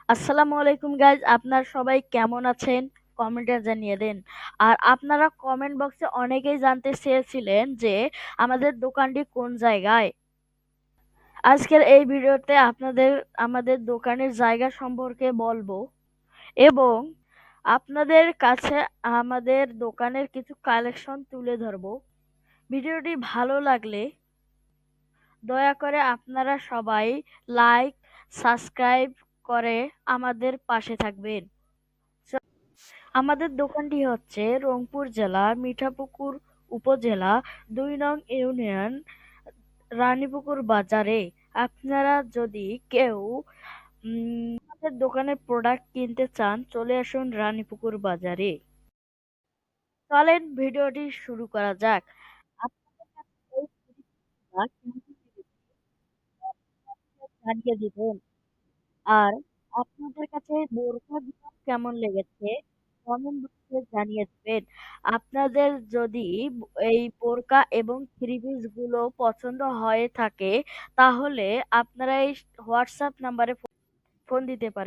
আসসালামু আলাইকুম গাইজ, আপনারা সবাই কেমন আছেন? কমেন্টে জানিয়ে দেন। আর আপনারা কমেন্ট বক্সে অনেকেই জানতে চেয়েছিলেন যে আমাদের দোকানটি কোন জায়গায়। আজকের এই ভিডিওতে আপনাদের আমাদের দোকানের জায়গা সম্পর্কে বলবো এবং আপনাদের কাছে আমাদের দোকানের কিছু কালেকশন তুলে ধরবো। ভিডিওটি ভালো লাগলে দয়া করে আপনারা সবাই লাইক, সাবস্ক্রাইব করে আমাদের পাশে থাকবেন। আমাদের দোকানটি হচ্ছে রংপুর জেলা মিঠাপুকুর উপজেলা ২ নং ইউনিয়ন রানীপুকুর বাজারে। আপনারা যদি কেউ আমাদের দোকানের প্রোডাক্ট কিনতে চান, চলে আসুন রানীপুকুর বাজারে। চলেন ভিডিওটি শুরু করা যাক। আপনাদের কাছে এই জিনিসটা কেমন লেগেছে জানিয়ে দিবেন। আর আপনাদের কাছে বোরখাগুলো কেমন লেগেছে কমেন্ট বক্সে জানিয়ে দিবেন। আপনাদের যদি এই বোরকা এবং থ্রি পিস গুলো পছন্দ হয়ে থাকে, তাহলে আপনারা এই হোয়াটসঅ্যাপ নাম্বারে ফোন দিতে পারেন।